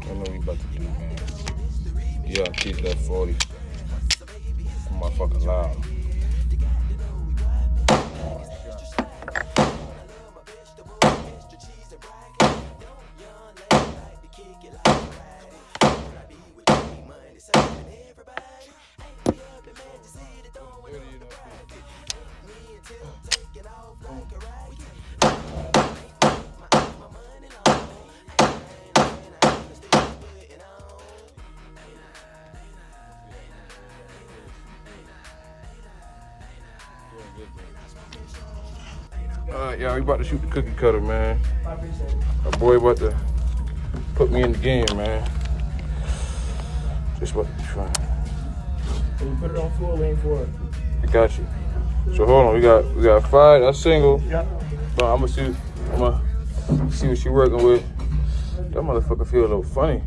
I know what we about to do, man. Yeah, keep that 40. Motherfucker loud. Alright, y'all, we about to shoot the cookie cutter, man. My boy about to put me in the game, man. Just about to be fun. When you put it on full, lean forward. I got you. So hold on, we got 5. That's single. Yeah. So I'm gonna see what she working with. That motherfucker feel a little funny.